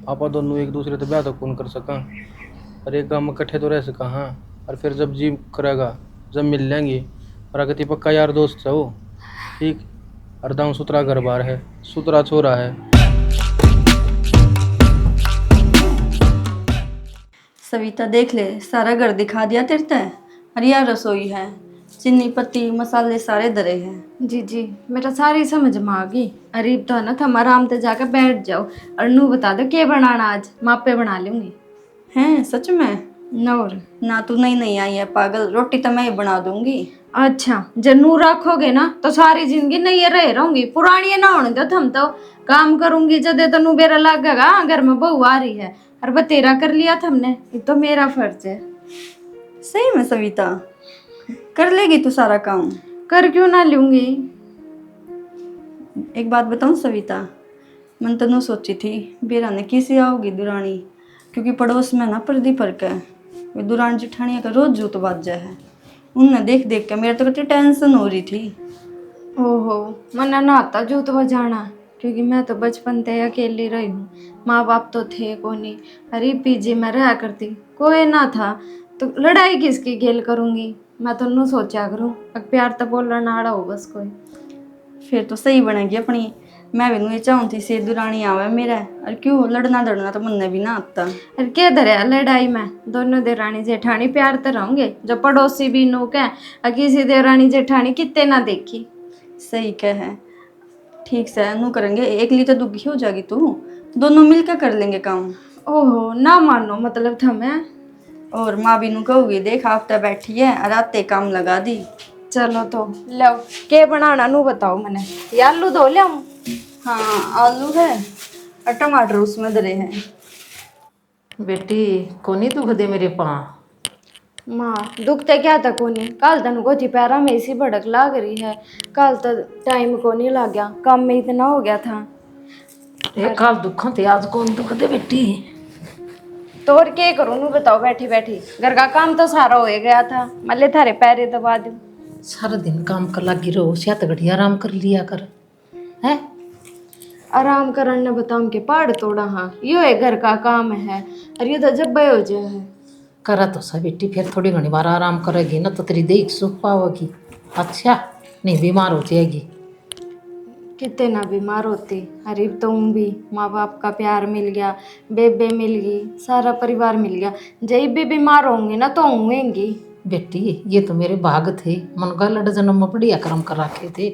आपा दोनों एक दूसरे से ब्याह तो कौन कर सका। और एक गाँव में इकट्ठे तो रह सका हाँ। और फिर जब जी करेगा, जब मिल लेंगे। और अगति पक्का यार दोस्त है वो। ठीक। और दाऊं सुतरा घर बार है, सुतरा छोरा है। सविता देख ले, सारा घर दिखा दिया तेरे ते। और यह रसोई है, चीनी पत्ती मसाले सारे धरे हैं। जी जी, मेरा सारी समझ में आ गई। अरे तो है ना, तुम आराम से जाकर बैठ जाओ और नू बता दो क्या बनाना आज, मापे बना लूंगी। हैं सच में? नौर ना तू नहीं नहीं आई है पागल, रोटी तो मैं ही बना दूंगी। अच्छा, जब नू रखोगे ना तो सारी जिंदगी नहीं रह रहूंगी। पुरानी ना होने दो, थम तो काम करूंगी जब तो नू बेरा लगेगा घर में बहू आ रही है। और बतेरा कर लिया थमने, ये तो मेरा फर्ज है। सही में सविता कर लेगी तू सारा काम? कर क्यों ना लूंगी। एक बात बताऊं सविता, मन तनु सोची थी बेरा ने किसी आओगी दुरानी, क्योंकि पड़ोस में ना पर्दी फर्क है। वे दुरानी जिठानिया का रोज जूत बाजा है। उन्हें देख देख के मेरे तो कितनी टेंशन हो रही थी। ओहो, मना ना आता जूत बजाना, क्योंकि मैं तो बचपन से अकेली रही हूँ। माँ बाप तो थे को नहीं। अरे पीजी में रहा करती, कोई ना था तो लड़ाई किसकी खेल करूँगी। मैं तो नू सोचा करूँ अब प्यार तो बोलना ना आड़ा हो बस कोई। फिर तो सही बनेगी अपनी। मैं भी नहीं चाहती से दुरानी आवे मेरा। और क्यों लड़ना दड़ना तो मन भी ना आता। अरे क्या धरे लड़ाई में, दोनों देरानी जेठानी प्यार तो रहेंगे। जो पड़ोसी भी नू कह और किसी देरानी जेठानी कितने ना देखी। सही कह है। ठीक से नू करेंगे, एक ली तो दुखी हो जाएगी तू। दोनों मिलकर कर लेंगे काम। ओहो ना मानो मतलब थमें। और माँ भी नू कहूगी देख हफ्ता बैठी है और आते काम लगा दी। चलो तो लो, के बनाना नू बताओ मैंने। ये आलू धो लिया। हाँ आलू है और टमाटर उसमें धरे हैं। बेटी को नहीं दुख दे मेरे पाँव। माँ दुखते क्या था कोनी, कल तन को थी पैरा में इसी भड़क लाग रही है। कल तो टाइम को नहीं लग गया, काम में इतना हो गया था। एक काल दुखों थे आज कौन दुख दे बेटी। तो और क्या करूँ नू बताओ, बैठी बैठी घर का काम तो सारा हो गया था, मल्ले थारे पैरे दबा दूं। सारा दिन काम कर लगी रहो, सियात घड़ी आराम कर लिया कर है। आराम करने बताऊं के पहाड़ तोड़ा। हाँ यो है घर का काम है, और ये तो जब हो जाए है। करा तो सा बेटी, फिर थोड़ी घनी बार आराम करेगी ना तो तेरी देख सुख पाओगी। अच्छा नहीं बीमार हो जाएगी। कितने ना बीमार होती। अरे तुम भी, माँ बाप का प्यार मिल गया, बेबे मिल गई, सारा परिवार मिल गया। जब भी बीमार होंगे ना तो होंगी। बेटी ये तो मेरे भाग थे, मन का लड़ जन्म में बढ़िया कर्म कर रखे थे।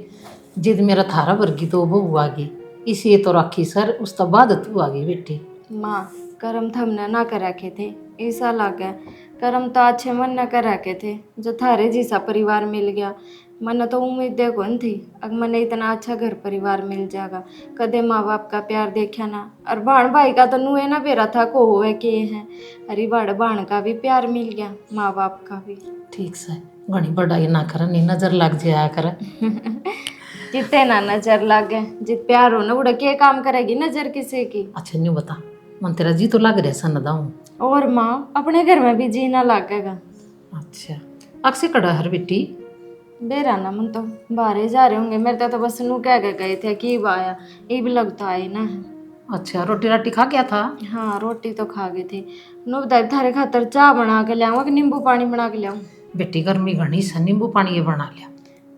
जिद मेरा थारा वर्गी तो बहू आ गई, इसी तो राखी सर उसका बाद तू आ गई बेटी। माँ कर्म तो हमने ना कर रखे थे, ऐसा लगा कर्म तो अच्छे मन न कर रखे थे जो थारे जैसा परिवार मिल गया। मन तो उम्मीद कौन थी अब मैंने इतना अच्छा घर परिवार मिल जाएगा। कदे माँ बाप का प्यार देखा ना, और भाण भाई का तो नुए ना बेरा था को हुए के है। अरे बड़ भाण का भी प्यार मिल गया, माँ बाप का भी। ठीक से घनी बड़ाई ना कर, नहीं नजर लग जाया कर। जितने ना नजर लगे, जित प्यार हो ना उड़ा के काम करेगी नजर किसी की। अच्छा न्यू बता, मन तेरा जी तो लग रहा सन दाऊं। और माँ अपने घर में भी जीना लगेगा। अच्छा अक्से कड़ा हर बेटी। बेरा ना मन तो बाहर जा रहे होंगे, मेरे तो बस नू कह के गए थे कि आया, ये भी लगता है ना। अच्छा रोटी राटी खा गया था? हाँ रोटी तो खा गई थी। नू बता थारे खातर चाय बना के लियाऊँ कि नींबू पानी बना के लियाऊँ? बेटी गर्मी घनी सा, नींबू पानी ये बना लिया।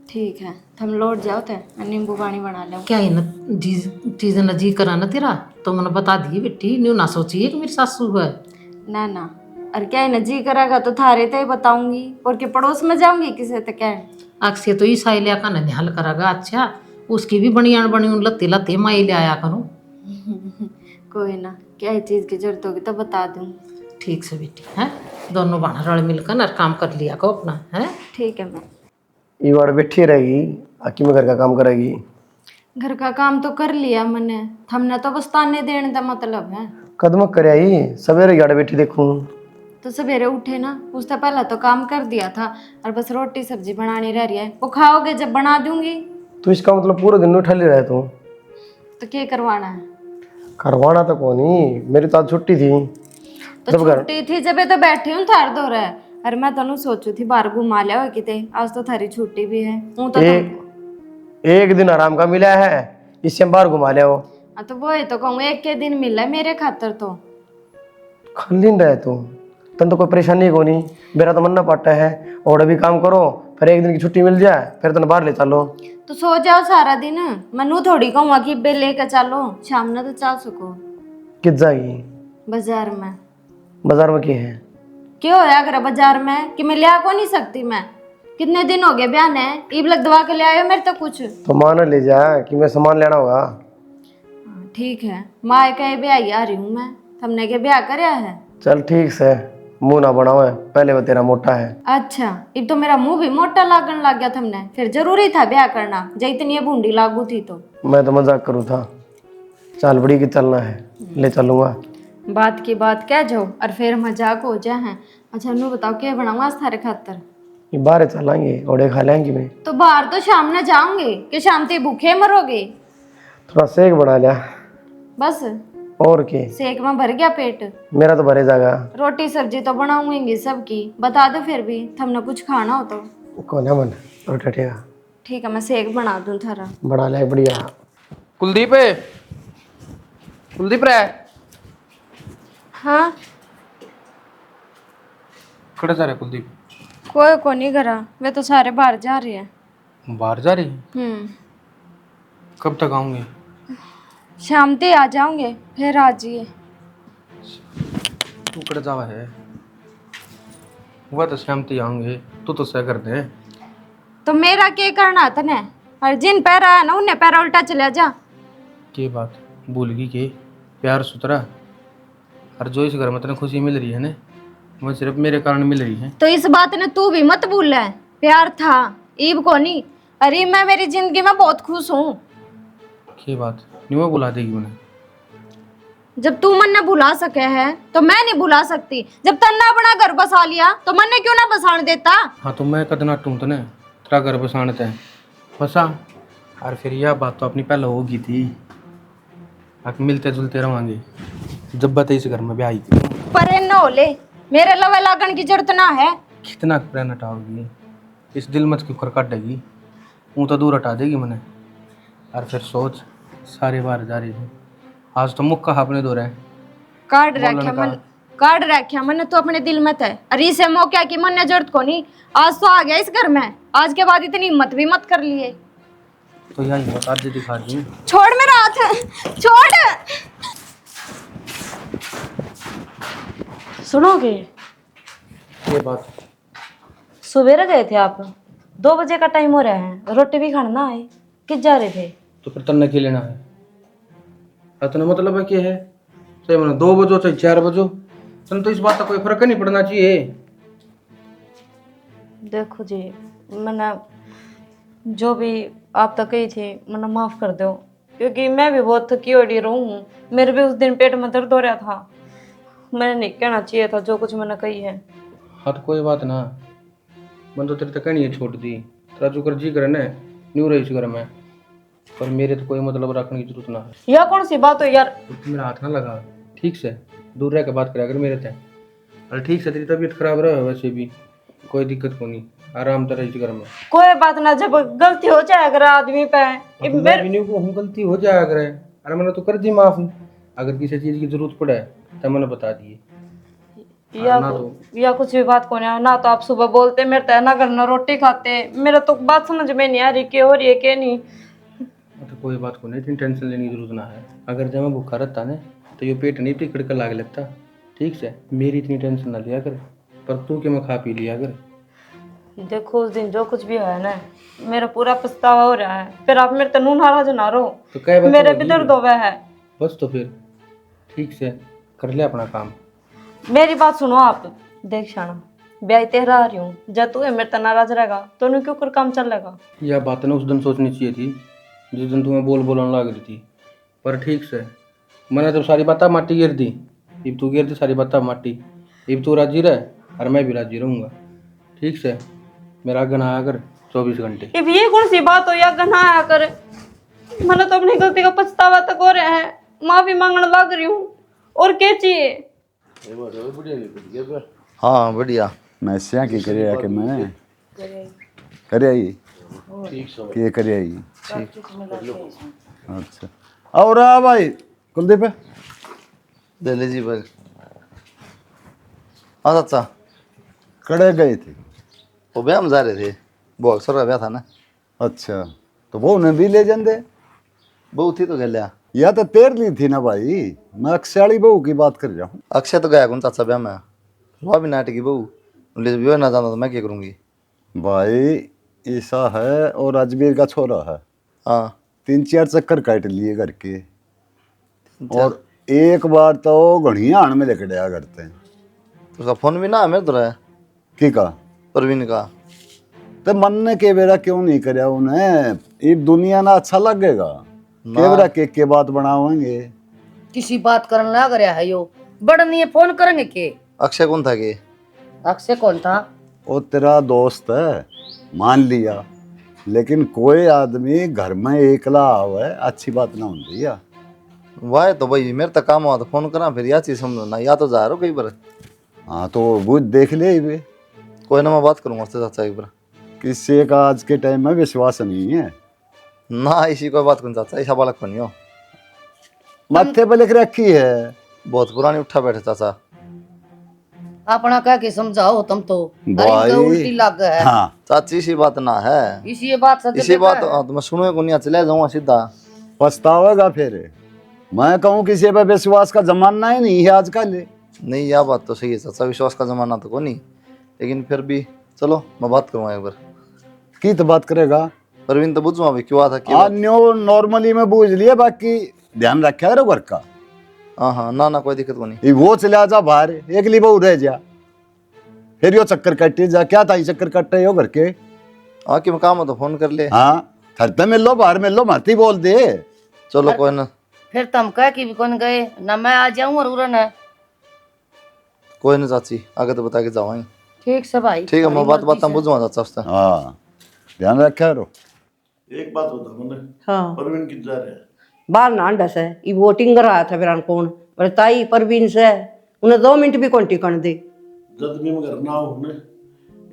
ठीक है थम लौट जाओ थे, नींबू पानी बना लियाऊँ। क्या है ना चीज न जी करा ना तेरा तो मैंने बता दी बेटी, न्यू ना सोचिए कि मेरी सासू है। ना ना, और क्या है ना जी करेगा तो थारे तो ही बताऊंगी, और के पड़ोस में जाऊंगी किसे तो क्या। अक्से तो ईसा लिया का निहाल करेगा। अच्छा उसकी भी बनियान बनी लत्ते लत्ते माई ले आया करूँ। कोई ना, क्या चीज़ की जरूरत होगी तो बता दूंगी। ठीक से बेटी है, दोनों बाहर रल मिलकर ना काम कर लिया को अपना है। ठीक है मैं। ये बार बैठी रहेगी आकी में घर का काम करेगी। घर का काम तो कर लिया मैंने, हमने तो बस ताने देने का मतलब है। कदम कर आई सवेरे गाड़ बैठी देखूं। तो सवेरे उठे ना, उससे पहले तो काम कर दिया था, और बस रोटी सब्जी बनानी रह रही है, वो खाओगे जब बना दूंगी। तो इसका मतलब पूरे दिन उठा ले रहे तू? तो क्या करवाना है? करवाना तो कौन ही, मेरी तो आज छुट्टी थी। तो छुट्टी थी जब तो बैठी हूँ थार दो रहे। अरे मैं तनु सोचू थी बाहर घुमा लिया हो किते, आज तो थारी छुट्टी भी है। हूँ तो एक दिन आराम का मिला है, इससे हम बाहर घुमा ले हो। हाँ तो वो ही तो कहूँ, एक के दिन मिला है मेरे खातर तो। खाली रहे तन तो कोई परेशानी को नहीं, मेरा तो मन ना पड़ता है। और अभी काम करो, फिर एक दिन की छुट्टी मिल जाए, फिर तन बाहर ले चलो। तो सो जाओ सारा दिन, मनु थोड़ी कहूँगा कि बे लेकर चलो, शाम ने तो चल सको कित जाएगी बाजार में। बाजार में? क्या है? क्यों होया अगर बाजार में कि मैं लिया को नहीं सकती? मैं कितने दिन हो गए बयान है, ईब लग दवा के ले आयो मेरे तो कुछ। तो मान ले जा कि मैं सामान लेना होगा। ठीक है, माँ कहे ब्याह आ रही हूँ मैं, तुमने क्या ब्याह कराया है? चल ठीक से, मुंह ना बनाओ है, पहले वो तेरा मोटा है। अच्छा, अब तो मेरा मुंह भी मोटा लागन लग गया तुमने, फिर जरूरी था ब्याह करना जब इतनी बूंदी लागू थी तो। मैं तो मजाक करूँ था। चल बड़ी की चलना है, ले चलूंगा। बात की बात कह जाओ और फिर मजाक हो जाए हैं। अच्छा नू बताओ क्या बनाऊंगा आज थारे खातर? ये बाहर चलेंगे, ओड़े खा लेंगे। मैं तो बाहर तो शाम में जाऊंगे कि शाम तक भूखे मरोगे? थोड़ा सेक बना लिया। बस और के सेक में भर गया पेट? मेरा तो भरे जाएगा। रोटी सब्जी तो बनाऊंगी सबकी, बता दो फिर भी तुमने कुछ खाना हो तो। कौन है मन रोटा ठेगा? ठीक है मैं सेक बना दूं थारा। बना ले बढ़िया। कुलदीप कुलदीप रे, हाँ खड़े जा रहे कुलदीप? कोई को नहीं करा, वे तो सारे बाहर जा रहे हैं। बाहर जा रही? कब तक आऊंगे? शाम तक आ जाओगे, फिर आ जाइए। तू कड़े जावा है? वह तो शाम तक आऊंगे, तू तो सह कर दे। तो मेरा क्या करना तने? और जिन पैरा है ना उन्हें पैरा उल्टा चले जा। के बात भूल गई के प्यार सुतरा, और जो इस घर में तने खुशी मिल रही है ना, वो सिर्फ मेरे कारण मिल रही है। तो इस बात ने तू भी मत भूल है, प्यार था ईब को नहीं। अरे मैं मेरी जिंदगी में बहुत खुश हूँ। के बात नहीं वो बुला देगी उन्हें? जब तू मन ने भुला सके है तो मैं नहीं भुला सकती। जब तन्ना अपना घर बसा लिया तो मन ने क्यों ना बसाने देता? हाँ तो मैं कदना टूं तने तेरा घर बसाने है बसा। और फिर यह बात तो अपनी पहले होगी थी, अब मिलते जुलते रहोगे। जब बता इस घर में भी आई थी, पर न हो ले, मेरे लवे लागन की जरूरत ना है। कितना प्रेम हटाओगी? इस दिल मत क्यों कर काटेगी? वो तो दूर हटा देगी मैंने। और फिर सोच, सारे बार जा रही है, आज तो मुक्का अपने दो रहे कार्ड बोलन रखा का। मन, कार्ड रखा मन तो अपने दिल में है। अरे इसे मौका की मन ने जरूरत को नहीं, आज तो आ गया इस घर में, आज के बाद इतनी हिम्मत भी मत कर लिए। तो यही बता दे दिखा दी। छोड़ मेरा हाथ, छोड़। सुनोगे? ये बात सवेरे गए थे आप, 2 बजे का टाइम हो रहा है, रोटी भी खाना है, किस जा रहे थे? तो फिर तन्ने के लेना है? इतना मतलब है कि है चाहे मैंने 2 बजो चाहे 4 बजो, तन तो इस बात का कोई फर्क नहीं पड़ना चाहिए। देखो जी, मैंने जो भी आप तक कही थी मैंने माफ़ कर दो, क्योंकि मैं भी बहुत थकी हुई हूँ। मेरे भी उस दिन पेट में दर्द हो रहा था, मैंने नहीं कहना चाहिए था जो कुछ मैंने कही है। हाँ तो कोई बात ना, मन तो तेरे तक नहीं है छोड़ दी, तेरा जो कर जी करे ना न्यू रही इस घर में, पर मेरे तो कोई मतलब रखने की जरूरत ना है। यह कौन सी बात हो यार? तो मेरा हाथ ना लगा, ठीक से दूर रह के बात करा कर मेरे से। अरे ठीक से, तेरी तबीयत खराब रहा वैसे भी कोई दिक्कत को नहीं, आराम तरह इस घर में। कोई बात ना, जब गलती हो जाए अगर आदमी पे हम गलती हो जाया करे, अरे मैंने तो कर दी माफ। अगर किसी चीज की जरूरत पड़े तो मैंने बता दिए। या कुछ भी बात को नहीं ना, तो आप सुबह बोलते मेरे तो ना करना रोटी खाते, मेरा तो बात समझ में नहीं आ रही कि हो रही है कि नहीं। तो कोई बात को नहीं, इतनी टेंशन लेने की जरूरत ना है। अगर जब मैं भूखा रहता ना तो ये पेट नहीं टिकट कर लाग लगता, ठीक से। मेरी इतनी टेंशन ना लिया कर, पर तू क्या मैं खा पी लिया कर। देखो उस दिन जो कुछ भी है ना, मेरा पूरा पछतावा हो रहा है। फिर आप मेरे तनू नाराज ना रहो, तो क्या बात मेरे भी दर्द हुआ है। बस तो फिर ठीक से कर ले अपना काम। मेरी बात सुनो आप, देख शाना ब्याह तेरा आ रही हूँ, जब तू मेरे तक नाराज रहेगा तो उन्हें क्यों कर काम चलेगा? यह बात ना उस दिन सोचनी चाहिए थी जिस दिन तुम्हें बोलने लग रही थी, पर ठीक से मैंने जब सारी बातें माटी गिर दी, अब तू गिर दी सारी बातें माटी। अब तू राजी रहे और मैं भी राजी रहूँगा, ठीक से। मेरा गना आया कर 24 घंटे। अब ये कौन सी बात हो या गना आया कर? मैंने तो अपनी गलती का पछतावा तक हो रहा है, माफी मांगने लग रही हूँ, और क्या चाहिए? हाँ बढ़िया। मैं सिया की करे आके मैं करे आई के करे आई। अच्छा और आ भाई कुलदीप ले लीजिए भाई। हाँ चाचा, कड़े गए थे। वो ब्याह में जा रहे थे, वो अक्सर का ब्याह था ना। अच्छा, तो वो उन्हें भी ले जाते। बहू थी तो गया लिया। या तो तेर ली थी ना भाई, मैं अक्षयाली बहू की बात कर रहा हूँ। अक्षय तो गया कौन चाचा ब्याह में, वहाँ भी नाटी की बहू ले भी ना जाना तो मैं क्या करूँगी। भाई ईसा है और अजमेर का छोरा है, हाँ 3-4 चक्कर काट लिए घर के, और एक बार तो घड़िया आण में लेके गया करते हैं। तो उसका फोन भी ना है मेरे तो रहा की का परवीन का। तो मन ने के बेरा क्यों नहीं करया उन्हें, ये दुनिया ना अच्छा लगेगा। के बेरा के बात बनावेंगे। किसी बात करने लग रहा है यो, बड़ नहीं फोन करेंगे के। अक्षय कौन था के? अक्षय कौन था? वो तेरा दोस्त है मान लिया, लेकिन कोई आदमी घर में एकला आवे अच्छी बात ना होती है। वाह तो भाई मेरे तक काम हुआ तो फोन करा, फिर यह चीज़ समझो ना, या तो जा रहा हो कई बार। हाँ तो वो देख ले भी, कोई ना मैं बात करूँगा उससे चाचा एक बार। किसी का आज के टाइम में विश्वास नहीं है ना इसी कोई बात कौन चाचा, ऐसा बालक बनी हो। माथे पे लिख रखी है। बहुत पुरानी उठा बैठे चाचा। अपना कह के समझाओ तुम तो। अरे भाई, इनको उल्टी लग है। हाँ चाची इसी बात ना है, इसी ये बात सच इसी बात तो मैं सुनो को नहीं चले जाऊँगा सीधा। पछतावेगा फिर। मैं कहूँ किसी पे विश्वास का जमाना ही नहीं है आजकल। नहीं यह बात तो सही है चाचा, विश्वास का जमाना तो को नहीं, लेकिन फिर भी चलो मैं बात करूँगा एक बार। की तो बात करेगा परवीन तो बुझूँ अभी क्यों था क्यों। न्यो नॉर्मली में बूझ लिया, बाकी ध्यान रखा है घर का। हाँ हाँ ना ना कोई दिक्कत को नहीं। ये वो चला जा बाहर, एकली बहू रह जा, फिर यो चक्कर कटे जा। क्या था ये चक्कर कटे हो घर के? हाँ कि मैं काम हो तो फोन कर ले। हाँ थरते मिल लो, बाहर मिल लो, मरती बोल दे। चलो कोई ना, फिर तुम कह के भी कौन गए ना, मैं आ जाऊं और उरन है। कोई ना चाची, आगे तो बता के जाओ। ठीक से भाई, ठीक है मैं बात बात बुझूंगा चाचा उससे। हाँ ध्यान रखा रो। एक बात होता मैंने, हाँ परवीन किधर जा रहे हैं? बाहर ना अंडा से ये वोटिंग कराया था फिर कौन बोले ताई परवीन से उन्हें 2 मिनट भी कौन टिकन दे। जब भी मैं घर ना हूँ ने,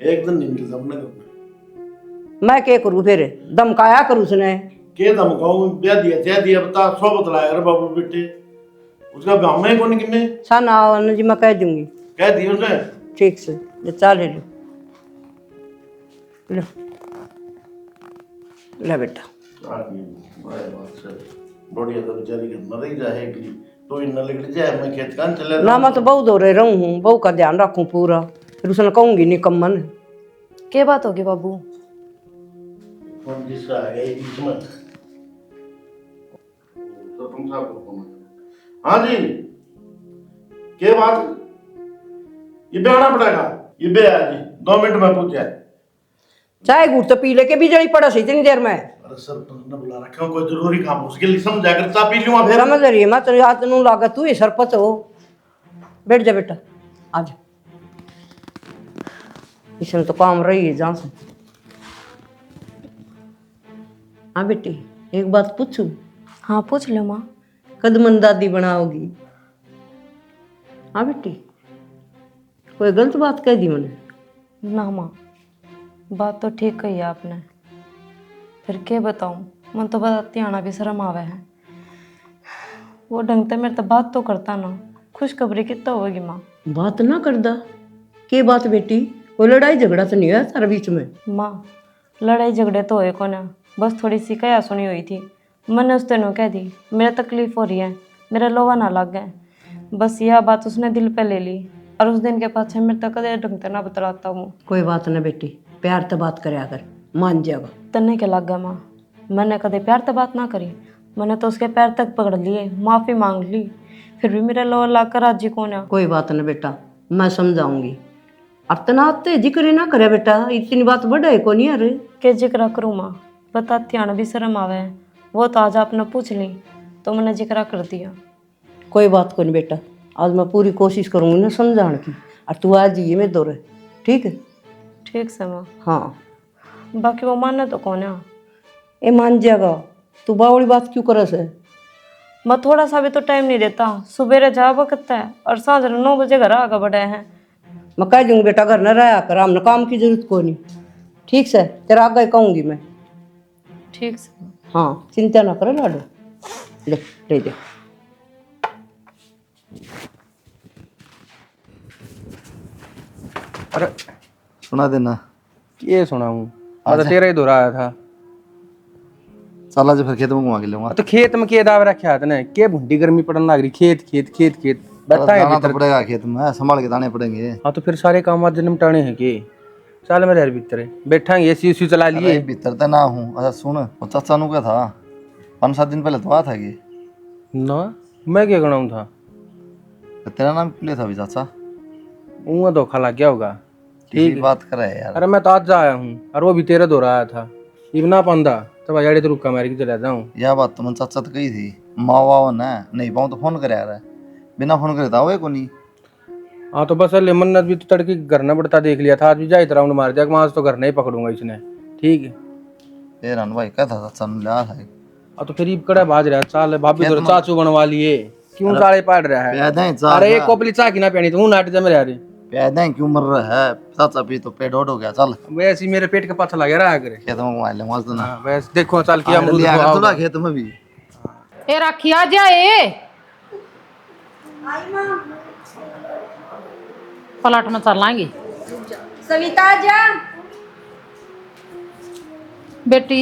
एक दिन नहीं मिलता अपने घर में। मैं क्या करूँ फिर धमकाया करूँ उसने। के धमकाऊं, ब्याह दिया क्या दिया बता, 100 बतलाया कर बाबू बेटे, उसका गाँव में कौन किन्ने साना जी मैं कह दूंगी। कह दिया उसने। ठीक से ये चाल लो लो ले बेटा। बढ़िया तो बेचारी घर में रही जाएगी, तो इन लकड़ी जाए मैं खेत कान चले ना मैं तो बहु दौरे रहूँ हूँ, बहू का ध्यान रखूँ पूरा, फिर उसने कहूँगी निकम्मन। क्या बात होगी बाबू? कौन जिसका आ गया बीच में तो तुम साहब को फोन। हाँ जी क्या बात, ये बे आना पड़ेगा, ये बे आ जी 2 मिनट में पूछा। चाय गुड़ तो पी लेके भी जड़ी पड़ा सी इतनी देर में। अरे सरपंच ने बुला रखा है, कोई जरूरी काम हो, उसके लिए समझा कर चा पी लूंगा फिर। समझ रही है मैं तेरी हाथ नू लागा, तू ही सरपंच हो। बैठ जा बेटा आज, इसमें तो काम रही है जहाँ से। हाँ बेटी एक बात पूछूं? हाँ पूछ लो माँ। कदमन दादी बनाओगी? हाँ बेटी कोई गलत बात कह दी मैंने? ना माँ, बात तो ठीक कही है आपने, फिर क्या बताऊँ, मन तो बताती आना भी शर्म आवे है। वो ढंग से मेरे तो बात तो करता ना, खुशखबरी कितना होगी माँ। बात ना करदा? के बात बेटी, कोई लड़ाई झगड़ा तो नहीं है तारे बीच में? माँ लड़ाई झगड़े तो हुए को ना, बस थोड़ी सी कया सुनी हुई थी, मैंने उस दिन कह दी मेरा तकलीफ हो रही है, मेरा लोवा ना लग गए, बस यह बात उसने दिल पे ले ली, और उस दिन के पाछे मेरे तक कदे ढंग से ना बतलाता हूँ। कोई बात ना बेटी, प्यार तो बात करे अगर मान जाएगा। तन्ने के लग गया माँ, मैंने कदे प्यार तो बात ना करी, मैंने तो उसके पैर तक पकड़ लिए, माफ़ी मांग ली, फिर भी मेरा लोवा ला कर राजी कौन है। कोई बात ना बेटा, मैं समझाऊंगी। अब तना जिक्र ना करे बेटा, इतनी बात बढ़ाए को नहीं। अरे के जिक्र करूँ माँ, बताती आना भी शर्म आवे है, वो तो आज आपने पूछ ली तो मैंने जिक्र कर दिया। कोई बात को नहीं बेटा, आज मैं पूरी कोशिश करूँगी ना समझाने की, और तू आज ये में दौरे ठीक है? ठीक से माँ। हाँ बाकी वो मानना तो कौन है? ये मान जाएगा, तू बावड़ी बात क्यों करस है? मैं थोड़ा सा भी तो टाइम नहीं देता, सुबेरे जा वक्त है और सांझ 9 बजे घर आगे बढ़े हैं। मैं कह दूँगी बेटा घर न रहा कर, हमने काम की जरूरत को नहीं। ठीक से तेरा आगे कहूँगी मैं। ठीक से। हाँ चिंता ना करे लाडो। ले दे। अरे सुना देना। ये सुनाऊं, मैं तो तेरा ही दोहरा आया था। चल आज फिर खेत में घुमा के लूंगा। तो खेत में के दाव रखा था ने के भुंडी गर्मी पड़न लग रही, खेत खेत खेत खेत बैठा है जाना तो भीतर। पड़ेगा खेत में, संभाल के दाने पड़ेंगे। हाँ तो फिर सारे काम आज निपटाने हैं के। चल मेरे यार भीतर बैठांगे, एसी उसी चला लिए। अरे भीतर तो ना हूँ। अच्छा सुन, वो चाचा नु क्या था 5-7 दिन पहले तो आया था कि ना मैं क्या गणाऊं था, तो तेरा नाम क्यों लिया था अभी चाचा? ऊँ धोखा लग गया होगा। ठीक है बात कर रहा है यार। अरे मैं तो आज आया हूँ और वो भी तेरे दोहरा आया था। इबना पंदा तब आजाड़ी तो रुका मार के चला जाऊँ। यह बात तो मन चाचा तो कही थी, माँ वाह ना नहीं पाऊँ तो फोन करे यार, बिना फोन करे था वो को नहीं। हाँ तो बस अल्ले मन्नत भी तो तड़के घर न बढ़ता देख लिया था, आज भी जाए राउंड मार दिया कि आज तो घर नहीं पकड़ूंगा इसने। ठीक है फिर भाई क्या था चाचा ने लिया था। हाँ तो फिर कड़ा बाज रहा चाल भाभी तो चाचू बनवा लिए, क्यों साले पाड़ रहा है। पैदा चा अरे एक कोपली चा की ना पहनी तो नाट जम रहा रे। पैदा क्यों मर रहा है चाचा, भी तो पेट हो गया। चल वैसे ही मेरे पेट के पाछा लगे रहा करे। खेत में घुमा ले मस्त ना। हाँ, वैसे देखो चल किया अमरूद लिया खाओ। थोड़ा खेत में भी। ए राखी आ जाए, पलाट में चलाएंगे। सविता जा। बेटी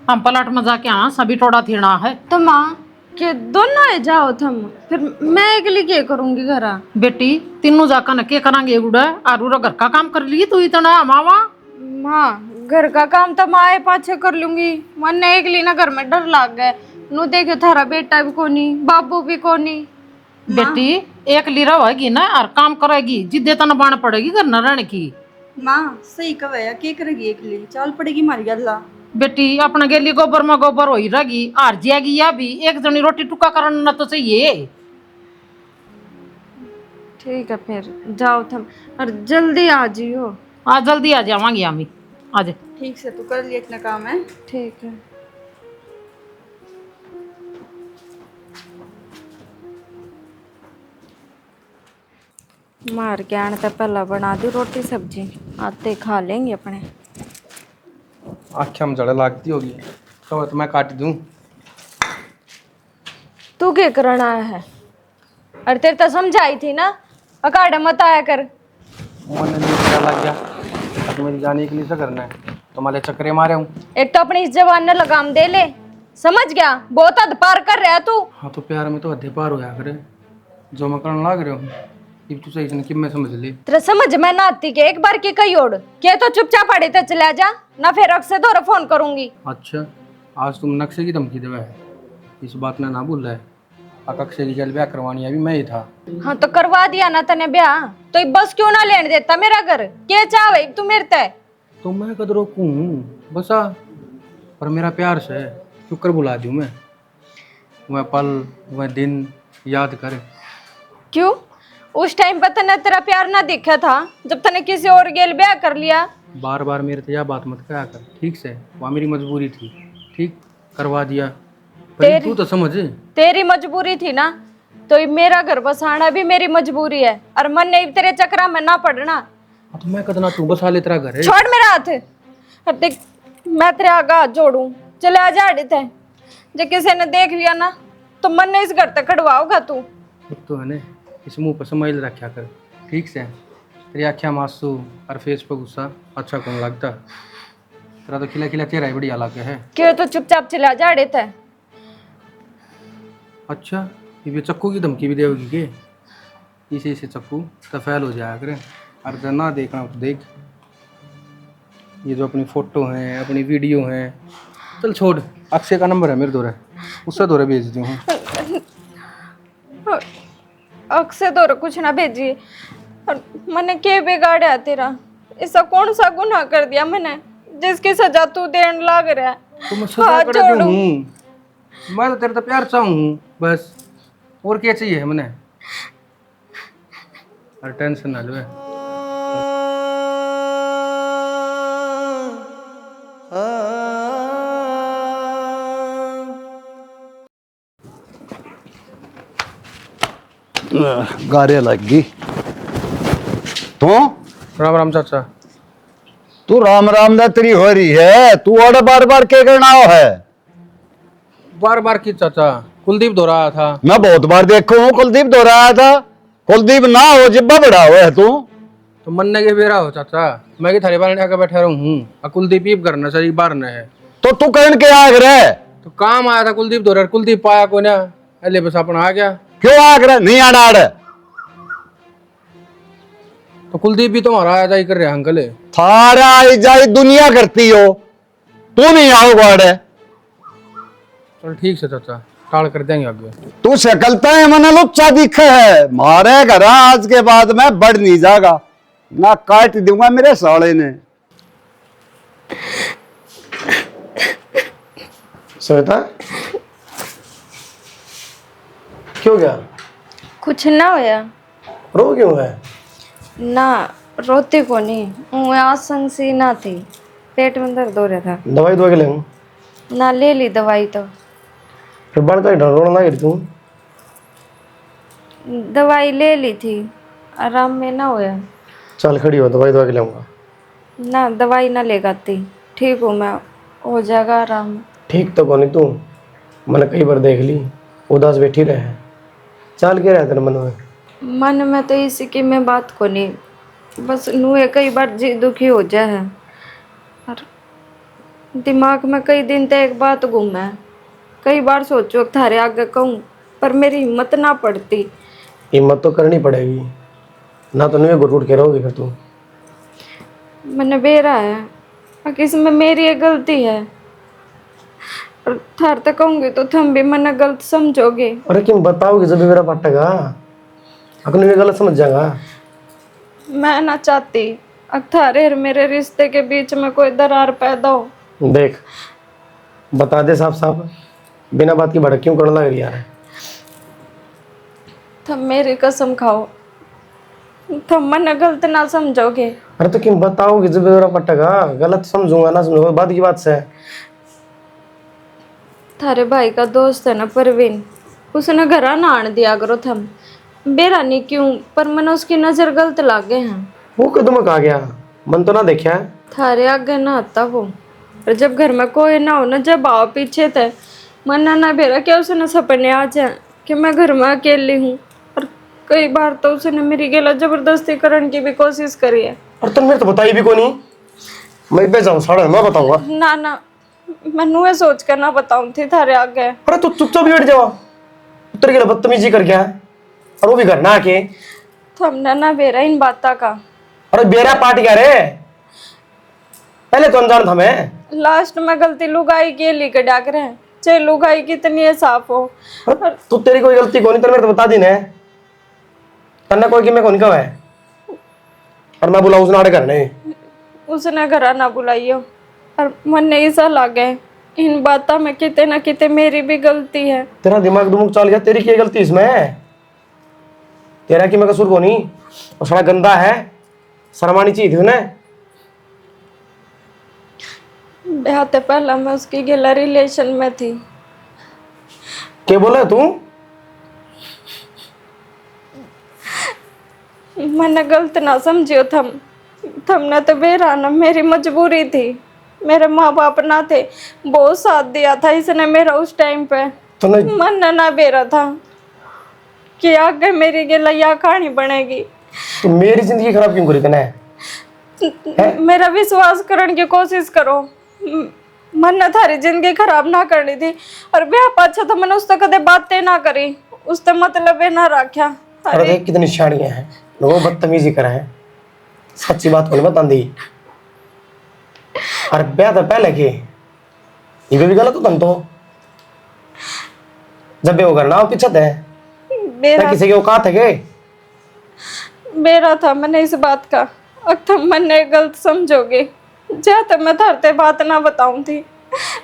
हम पलाट में जाके आ, सभी टोड़ा थीना है। तो माँ के दोनों है जाओ थम, फिर मैं अकेली क्या करूंगी घर? बेटी तीनों जाकर न के करांगे गुड़ा, और घर का काम कर ली तू इतना मावा। माँ घर का काम तो माँ पाछे कर लूंगी, मन अकेली ना घर में डर लाग गए। नु देखो थारा बेटा भी कोनी, बाबू भी कोनी। बेटी एक लीरा होगी ना और काम करेगी, जिद्दे तन बाण पड़ेगी घर न रहने की। माँ सही कहे के करेगी अकेली, चल पड़ेगी मारी गल्ला। बेटी अपना गेली गोबर में गोबर हो ही रहेगी, हार जाएगी या भी एक जनी रोटी टुका करना न तो चाहिए। ठीक है फिर जाओ थम, और जल्दी आ जियो। आ जल्दी आ जावांगी हम, आज ठीक से तू कर लिए इतना काम है। ठीक है। मार के आने तो पहला बना दी रोटी सब्जी, आते खा लेंगे अपने। आख्या में जड़ लागती होगी तो मैं काट दूं। तू क्या करना आया है? अरे तेरे तो समझाई थी ना, अकाड़ा मत आया कर। मन नहीं क्या लग गया, अब मेरी जाने के लिए से करना है तो माले चक्रे मारे हूँ। एक तो अपनी इस जवान ने लगाम दे ले, समझ गया? बहुत हद पार कर रहा है तू। हाँ तो प्यार में तो हद्दे पार होया करे, जो मैं करने लग रहा हूँ तू सही से कि मैं समझ ली। तेरा समझ में ना आती के एक बार की कही ओढ़ के तो चुपचाप पड़े तो चला जा ना, फिर अक्सर दोबारा फोन करूंगी। अच्छा आज तुम नक्शे की धमकी देवा है, इस बात में ना भूल रहा है। अक्षय की जल ब्याह करवानी अभी मैं ही था। हाँ तो करवा दिया ना तने ब्याह, तो बस क्यों ना लेने देता मेरा घर? क्या चाहे तू मेरे ते? तो मैं कद रोकूं बसा, पर मेरा प्यार से क्यों कर बुला दूं मैं, वह पल वह दिन याद कर। क्यों उस टाइम पर तने तेरा प्यार ना दिखा था जब तने किसी और गेल ब्याह कर लिया? बार बार मेरे तो यह बात मत कहा कर, ठीक से? वह मेरी मजबूरी थी, ठीक करवा दिया, पर तू तो समझ। तेरी मजबूरी थी ना, तो ये मेरा घर बसाना भी मेरी मजबूरी है, और मन नहीं तेरे चक्रा में ना पड़ना। तो मैं कदना तू बसा ले, तेरा घर है। छोड़ मेरा हाथ। अब देख मैं तेरे आगे हाथ जोड़ू, चले आ जा थे। जो किसी ने देख लिया ना तो मन ने इस घर तक खड़वाओगा तू। तो है ने इस मुंह पर समाइल रखा कर, ठीक से? तेरी आख्या मासू और फेस पर गुस्सा अच्छा कौन लगता? तेरा तो खिला खिला चेहरा ही बढ़िया लग है। क्यों तो चुपचाप चला जा थे। अच्छा ये चक्कू की धमकी भी देगी के? इसे चक्कू तो फैल हो जाया करे, और जब ना देखना तो देख, ये जो अपनी फोटो हैं अपनी वीडियो हैं, चल छोड़। अक्षय का नंबर है मेरे दोरे, उससे दोरे भेज दी हूँ। अक्सर तो कुछ ना भेजिए, मैंने क्या बिगाड़ा तेरा? ऐसा कौन सा गुनाह कर दिया मैंने जिसकी सजा तू देने लग रहा है? तो मैं सजा कर दूं हूँ, मैं तो तेरे तो प्यार चाहूँ बस, और क्या चाहिए मैंने? और टेंशन ना लो। गारे लग गई तो। राम राम चाचा। तू राम राम दा तेरी हो रही है, तू और बार बार के करना है? बार बार की चाचा, कुलदीप दो रहा था। मैं बहुत बार देखा हूँ कुलदीप दोहराया था। कुलदीप ना हो जिब्बा बड़ा हुआ है तू। तो मन्ने के बेरा हो चाचा, मैं कि थारे बाल आकर बैठा रहूं हूँ और कुलदीप ही करना सर बार न है। तो तू कहन के आग रहे? तो काम आया था कुलदीप दो, कुलदीप पाया को ना, अले बस अपना आ गया। क्यों आग रहे? नहीं आड़ा आड़। तो कुलदीप भी तुम्हारा आया जाई कर रहे अंकल। थारा आई जाई दुनिया करती हो, तू नहीं आओ गाड़े। चल ठीक से चाचा, टाल कर देंगे आगे। तू शकलता है मन लुच्चा दिखे है, मारे घर आज के बाद मैं बढ़ नहीं जागा ना, काट दूंगा मेरे साले ने। श्वेता क्यों गया? कुछ ना होया रो क्यों है? ना, रोती को नहीं हूँ, आसन सी ना थी, पेट में दर्द हो रहा था। दवाई दवा के ले आऊं? ना ले ली दवाई, तो फिर बढ़ कर रोना ना गिर तू। दवाई ले ली थी, आराम में ना होया। चल खड़ी हो, दवाई दवा के लाऊंगा। ना दवाई ना ले गाती, ठीक हूँ मैं, हो जाएगा आराम। ठीक तो कौन तू, मैंने कई बार देख ली उदास बैठी रहे। चल के रहे तेरे मन में? मन में तो इसी की मैं बात को नहीं, बस नुए कई बार जी दुखी हो जाए है, और दिमाग में कई दिन तक एक बात घूमे। कई बार सोचो थारे आगे कहूँ, पर मेरी हिम्मत ना पड़ती। हिम्मत तो करनी पड़ेगी ना, तो नहीं घुट घुट के रहोगी फिर तू। मैंने बेरा है, और इसमें मेरी एक गलती है, और थार तक कहूँगी तो तुम भी मैंने गलत समझोगे। अरे क्यों बताओगे जब भी मेरा पटेगा, अपने भी गलत समझ जाएगा। मैं ना चाहती अब थारे और मेरे रिश्ते के बीच में कोई दरार पैदा हो। देख बता दे साफ साफ, बिना बात की भड़क क्यों करने लग रही है? तुम मेरी कसम खाओ, तुम मन गलत ना समझोगे। अरे तो क्यों बताओगे जब मेरा पटेगा, गलत समझूंगा ना समझूंगा बात की बात से। थारे भाई का दोस्त है ना परवीन, उसने घर ना आने दिया करो थम, बेरा नहीं क्यों, पर मन उसकी नजर गलत लागे हैं। वो कदम आ गया, मन तो ना देखा। थारे आगे ना आता वो, और जब घर में कोई ना हो ना, जब आओ पीछे थे, मन ना बेरा क्या उसने सपने आ जाए कि मैं घर में अकेली हूँ, और कई बार तो उसने मेरी गला जबरदस्ती करने की भी कोशिश करी है। और तुम मेरे तो बताई भी को नहीं, मैं पे जाऊँ साढ़े मैं बताऊंगा। ना ना, मैं नुए सोच कर ना बताऊं थी थारे आगे। अरे तू चुपचाप बैठ जाओ, उतर के बदतमीजी कर गया, और वो भी घर ना आके। तो हमने ना बेरा इन बातों का। अरे बेरा पाट गया रे, पहले तो अनजान था मैं। लास्ट में गलती लुगाई के लिए के डाक रहे हैं, चाहे लुगाई कितनी है साफ हो। तू तेरी कोई गलती को नहीं, तेरे मेरे तो बता दी ने, तन्ने कोई कि मैं कौन का है, और मैं बुलाऊं उसने आड़े करने। उसने घर ना बुलाइयो, और मन नहीं ऐसा लगे इन बातों में किते ना किते मेरी भी गलती है। तेरा दिमाग दुमुक चल गया, तेरी क्या गलती इसमें? तेरा की मैं कसूर को नहीं, और सारा गंदा है, शर्मानी चाहिए थी उन्हें। ब्याह से पहले मैं उसकी गिला रिलेशन में थी। क्या बोला तू? मैंने गलत ना समझियो, थमने तो बेरा ना, मेरी मजबूरी थी, मेरे माँ बाप ना थे, बहुत साथ दिया था इसने मेरा उस टाइम पे। मन ना बेरा था कि आगे मेरी गिला या कहानी बनेगी। तो मेरी जिंदगी खराब क्यों करी तने? मेरा विश्वास करने की कोशिश करो, मन ने थारी जिंदगी खराब ना करनी थी, और ब्याह पाछा तो मैंने उससे कदे बातें ना करी, उससे मतलब ना रखा। अरे कितनी शाड़ियां हैं, वो बदतमीजी करा है, सच्ची बात को नहीं बता दी। अरे ब्याह तो पहले के, ये भी गलत हो तुम तो, जब भी वो करना हो पीछे थे, किसी के औकात है के? बेरा था मैंने इस बात का, अब तुम मैंने गलत समझोगे, जा तो मैं थारते बात ना बताऊं थी,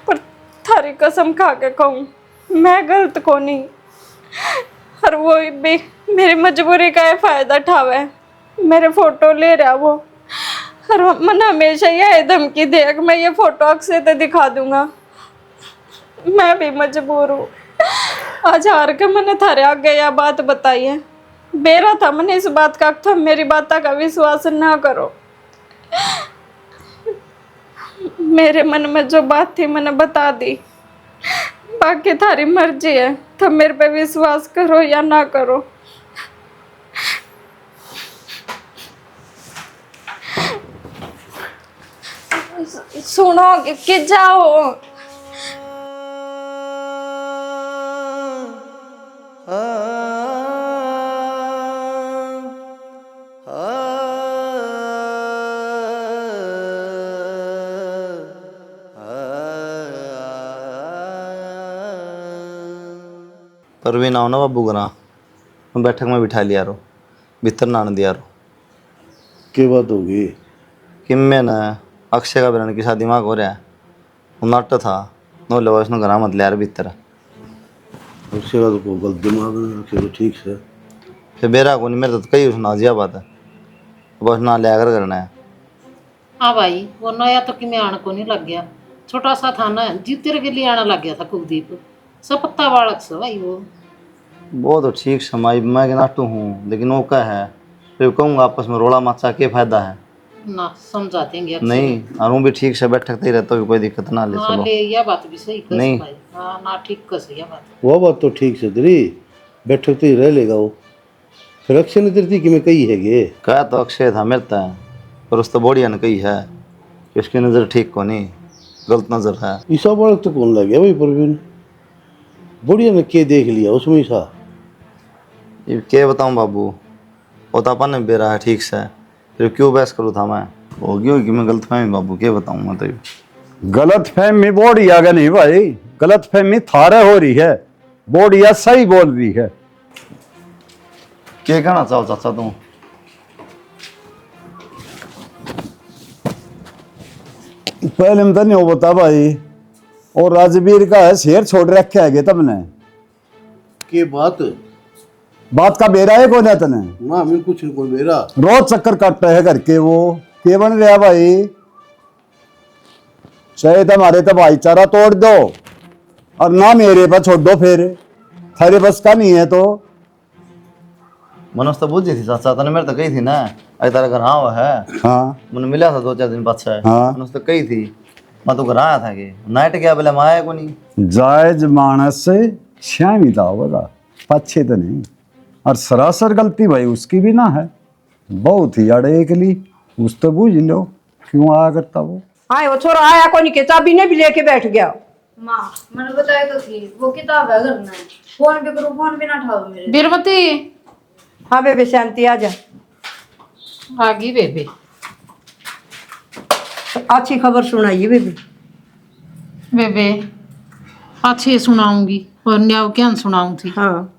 पर थारी कसम खा के कहूँ मैं गलत को नहीं, और वो भी मेरी मजबूरी का फायदा उठावे, मेरे फोटो ले रहा वो, और मन हमेशा ये धमकी दे कि मैं ये फोटो अक्सर तो दिखा दूंगा। मैं भी मजबूर हूँ, आज हार के मैंने थारे आगे यह बात बताई है। बेरा था मैंने इस बात का, था मेरी बात का विश्वास ना करो। मेरे मन में जो बात थी मैंने बता दी, बाकी थारी मर्जी है, तुम मेरे पे विश्वास करो या ना करो। सुनो कि जाओ। परवीन आओ ना बाबू गरा, मैं बैठक में बिठा लिया रो, भीतर नान दिया रो क्या बात होगी? कि मैं ना अक्षय का बहन की शादी माँ हो रहा है, वो नाट्य था नो लो इसने घर मत लिया भीतर। उससे का तो गलत दिमाग में रखे तो ठीक से। फिर बेरा को नहीं, मेरे तो कई सुना दिया बात है, बस ना लिया कर करना है। हाँ भाई, वो नया तो कि मैं आने को नहीं लग गया, छोटा सा था ना, जीते के लिए आने लग गया था कुलदीप, सब पत्ता बालक से भाई वो तो ठीक समाई मैं कि नाटू हूँ, लेकिन वो क्या है, फिर कहूँगा आपस में रोड़ा मचा के फायदा है ना, समझा देंगे नहीं। और वो भी ठीक से बैठकते ही रहता, कोई दिक्कत ना ले। हाँ चलो ले, यह बात भी सही कस नहीं। भाई, हाँ ना ठीक कस यह बात। वो बात तो ठीक से तेरी, बैठक तो ही रह लेगा वो। फिर अक्षय ने तेरी कि मैं कही है गे कहा तो अक्षय था मिलता है, पर उस तो बोड़िया ने कही है कि उसकी नज़र ठीक को नहीं, गलत नज़र है। ईसा बालक तो कौन लग गया भाई परवीन? बुढ़िया ने के देख लिया उसमें ईसा? ये क्या बताऊँ बाबू, वो तो अपन ने बेरा है ठीक से, फिर क्यों बहस करूँ था मैं, होगी होगी मैं गलत फहमी बाबू, क्या बताऊँ मैं तो। गलत फहमी बोड़िया का नहीं भाई, गलत फहमी थारे हो रही है, बोड़िया सही बोल रही है। क्या कहना चाहो चाचा तुम? पहले में तो नहीं हो बता भाई, और राजवीर का है शेर छोड़ रखे है तबने के बात का बेरा है कौन है तने? ना मैं कुछ नहीं कोई मेरा रोज चक्कर काटता है करके वो के बन रहा भाई। चाहे तुम्हारे तो भाईचारा तोड़ दो और ना मेरे पर छोड़ दो, फिर थारे बस का नहीं है तो। मनोज तो बुझी थी चाचा, तने मेरे तो कही थी ना अरे तारा घर हाँ है। हाँ मैंने मिला था 2-4 दिन बाद से। हाँ। मनोज तो कही थी, मैं तो घर आया था कि नाइट क्या बोले मैं आया को नहीं। जायज मानस से श्यामी था होगा, पच्छे तो नहीं। और सरासर गलती भाई उसकी भी ना है, बहुत ही अड़े के लिए उस तो बूझ लो क्यों आया करता वो। हाँ वो छोरा आया को नहीं के चाबी ने भी लेके बैठ गया। माँ मैंने बताया तो थी, वो किताब है घर में, फोन भी करो, फोन भी ना उठाओ मेरे। बीरमती हाँ बेबे शांति आ जा। आ गई बेबे। अच्छी खबर सुनाइए बेबे। बेबे अच्छी सुनाऊंगी और न्याव क्या सुनाऊं थी। हाँ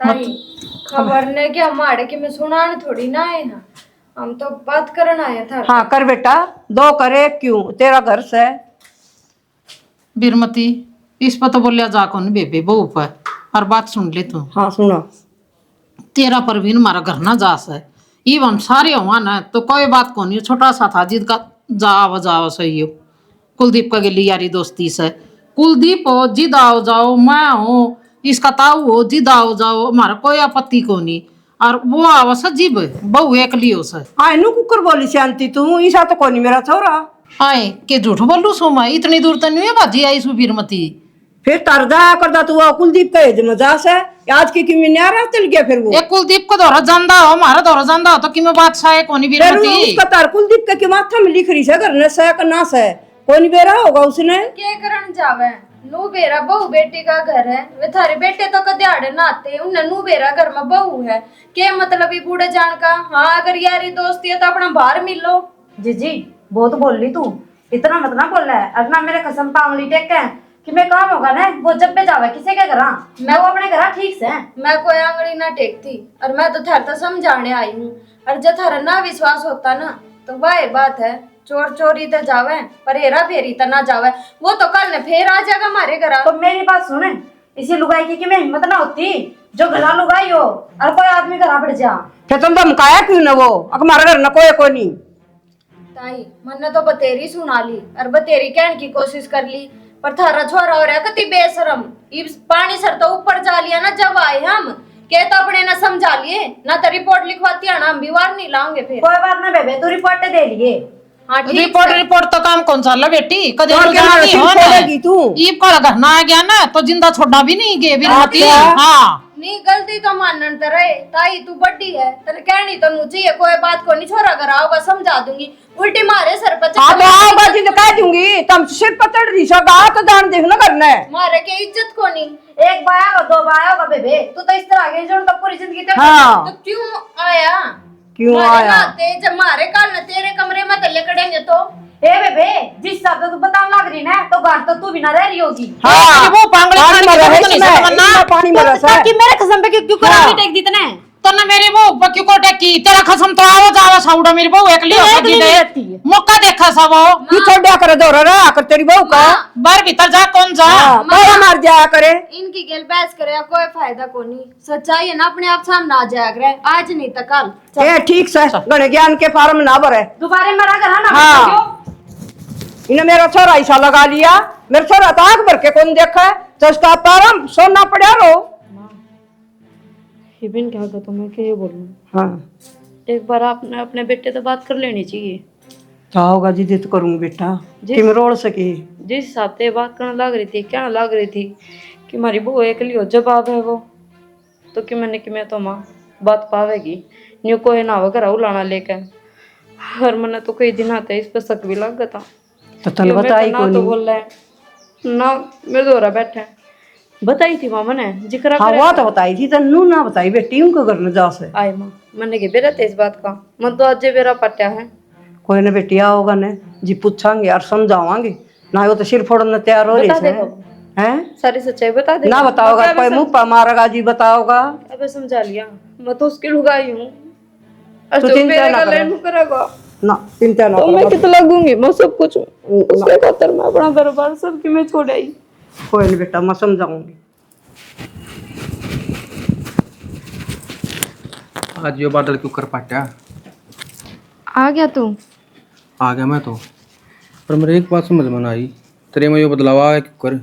ताई खबर ने क्या हमारे कि मैं सुनाने थोड़ी ना आए ना, हम तो बात करना आया था। हाँ कर बेटा, दो करे क्यों, तेरा घर से। बीरमती इस पर तो बोलिया जा कौन बेबे बहू पर, और बात सुन ले तू। हाँ सुना। तेरा परवीन हमारा घर ना जास है, इव हम सारे हुआ ना तो कोई बात कौन, छोटा सा था जिद का जाओ सही हो। कुलदीप का गेली यारी दोस्ती से, कुलदीप हो जिद आओ जाओ, मैं हूँ इसका ताऊ हो जिद आओ जाओ, हमारा कोई आपत्ति को नहीं। और वो आवस जीव बहु एक लियो से हाँ इनू कुकर बोली शांति तू, ईसा तो कोनी मेरा छोरा। आए के झूठ बोलू सो मैं, इतनी दूर तो नहीं है बाजी आई सु बीरमती। फिर तरदा करदा तू कुलदीप का एज मजाक है, आज की कि मैं रहा चल गया फिर वो। एक कुलदीप को दौरा जानदा हो, हमारा दौरा जानदा हो तो कि मैं बादशाह है कोनी फिर बीरमती। उसका तार कुलदीप का के माथा में लिख रही है घर न से का ना से, कोई नहीं बेरा होगा उसने। के करण जावे, नू बेरा बहू बेटी का घर है, वे थारे बेटे तो कद्याड़े नाते उन्हें नू बेरा घर में बहू है, के मतलब ये बूढ़े जान का। हाँ अगर यारी दोस्ती है तो अपना बाहर मिलो। जी बहुत बोल ली तू, इतना मत ना बोल रहा है। अब ना मेरे कसम पांगली टेक के कि मैं काम होगा ना वो जब पे जावे किसी के घर, मैं वो अपने घर ठीक से। मैं कोई आंगली ना टेकती, और मैं तो थारे तो समझाने आई हूँ। और जब थारा ना विश्वास होता ना तो वह बात है, चोर चोरी तो जावे पर हेरा फेरी तो ना जावे। वो तो कल ने फिर आ जाएगा हमारे घर। तो मेरी बात सुने, इसी लुगाई की कि मैं हिम्मत ना होती जो गला लुगाई हो और कोई आदमी घर बढ़ जा। फिर तुम धमकाया क्यों ना वो, हमारे घर न कोई नहीं। ताई मैंने तो बतेरी सुना ली और बतेरी कहने की कोशिश कर ली, पर थारा छोरा हो रहा कति बेशरम, इस पानी सर तो ऊपर जा लिया ना। जब आए हम के तो अपने ना समझा लिए ना, तो रिपोर्ट लिखवाती है ना, हम भी वार नहीं लाओगे फिर। कोई बात ना बेबे, तू रिपोर्ट दे लिए, हाँ ठीक रिपोर्ट रिपोर्ट तो काम कौन सा बेटी कदे और क्या जानती हो मारा, छोड़ेगी तू? ईब का घरना आ गया ना तो जिंदा छोड़ना भी नहीं गे बिरमती। अच्छा। हाँ नहीं गलती तो मानन तो रहे ताई तू बड्डी है तेरे कहनी तो मुझे ये कोई बात को नहीं छोरा कर आओगा समझा दूंगी उल्टी मारे सर पर हाँ तो आओगा जी तो कह दूंगी तुम सिर पर चढ़ रही सगा तो दान देखना करना है। मारे के इज्जत को नहीं एक बार आएगा दो बार आएगा बेबे तू तो इस तरह आगे जोड़ तो पूरी जिंदगी तक हाँ। तो क्यों आया क्यों मारे आया? नाते जब मारे काल न तेरे कमरे में तले करेंगे तो ए बेबे जिस हिसाब से तू बताने लग रही ना तो घर तो तू भी ना रह रही होगी हाँ वो पांगड़े पानी खाने मरा की है जरूरत नहीं इसमें, समझना। इसमें पानी मरा सा है। कि मेरे कसम पे क्यों हाँ। करा टेक दी तने तो ना मेरी वो क्यों को टेकी तेरा खसम तो आओ जाओ साउडा मेरी बहू एकली तो हो एकली जी नहीं दे रहती है। मौका देखा सा वो तू छोड़ कर दो रहा कर तेरी बहू का बाहर भीतर जा कौन जा हाँ, तारा मार जाया करे। इनकी गेल बहस करे कोई फायदा को नहीं सच्चाई है ना अपने आप सामने आ जाया करे आज नहीं तो कल ए ठीक से गण ज्ञान के फार्म ना भरे। दोबारा मरा कर ना हाँ इन्हें मेरा छोरा ऐसा लगा लिया मेरा छोरा तो आंख भर के कौन देखा है तो उसका फार्म सोना पड़ा रो। हिबिन क्या कहता तो मैं क्या ये बोलूं हाँ एक बार आपने अपने बेटे से बात कर लेनी चाहिए चाहोगा जी जिद करूँ बेटा जी। कि मैं रोड़ सके। जिस हिसाब से बात करने लग रही थी क्या लग रही थी कि हमारी बहू एकली हो जवाब है वो तो कि मैंने कि मैं तो माँ बात पावेगी न्यू कोई ना वगैरह उलाना लेकर और मैंने तो कई दिन आते इस पर शक भी लग गया था तो तन यो, मैं बताई तो को ना तो नहीं। बोल रहा है ना मेरे दोरा बैठे बताई थी मामा ने जिक्र हाँ करे वो तो बताई थी तन्नू ना बताई बेटी उनको घर न जा से आए माँ मैंने के बेरा थे इस बात का मन तो आज बेरा पट्या है कोई ना बेटी आओगा ने जी पूछांगे और समझावांगे ना वो तो सिर फोड़ने तैयार हो रही बता है देगा हैं सारी सच्चाई बता दे ना बताओगा कोई मुंह पर मारेगा जी बताओगा। अबे समझा लिया मैं तो उसकी लुगाई हूँ और तू जो चिंता मेरे ना का कर। लेन करेगा ना चिंता ना तो मैं करो कितना लगूंगी मैं सब कुछ उसके खातर मैं अपना दरबार सबकी मैं छोड़ आई कोई नहीं बेटा मैं समझाऊंगी। आज यो बादल क्यों कर पाटा आ गया तू आ गया मैं तो पर मेरे एक बात समझ में ना आई तेरे में यो बदलाव आया क्यों कर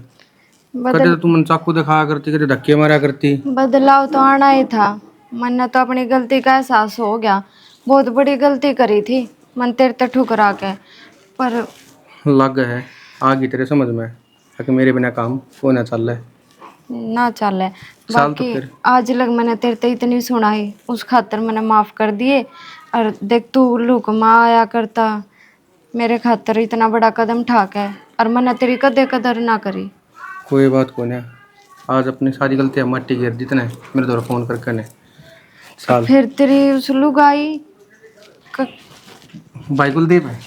कदे तो तुम चाकू दिखाया करती कदे धक्के मारा करती बदलाव तो आना ही था मन तो अपनी गलती का एहसास हो गया बहुत बड़ी गलती करी थी मन तेरे तक ठुकरा के पर लग है आ गई तेरे समझ में कि मेरे बिना काम वो ना चल रहा ना चले चल तो बाकी फिर। आज लग मैंने तेरे ते इतनी सुनाई उस खातर मैंने माफ कर दिए और देख तू लुक माँ आया करता मेरे खातर इतना बड़ा कदम ठाक है और मैंने तेरी कदे कदर ना करी कोई बात को ना आज अपनी सारी गलतियां मट्टी गिर दी तने मेरे द्वारा फोन करके ने साल फिर तेरी उस लुगाई भाई कुलदीप है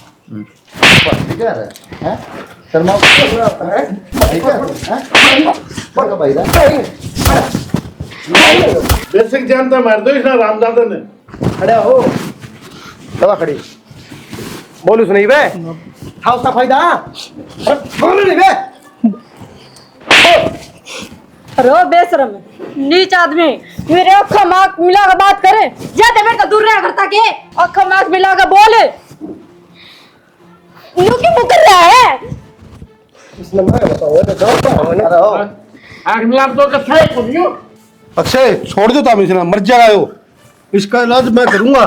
बेसिक जानता मार दो इसने रामदादा ने। खड़ा हो दवा खड़ी बोलू सुनी बे था उसका फायदा बोल नहीं बे अरे बेशरम नीच आदमी मेरे अखा माक मिला के बात करे जाते मेरे को दूर रहा करता के अखा माक मिला के बोल न्यू क्यों मुकर रहा है इसमें मैं बताओ तो जानता हूं ना आग मिला तो कथा है कोनियो। अक्षय छोड़ दो ताम इसने मर जाएगा यो इसका इलाज मैं करूंगा।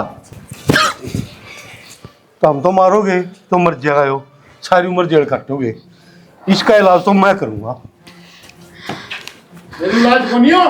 तुम तो मारोगे तो मर जाएगा यो सारी उम्र जेल काटोगे इसका इलाज तो मैं करूंगा। मेरी इलाज कोनियो।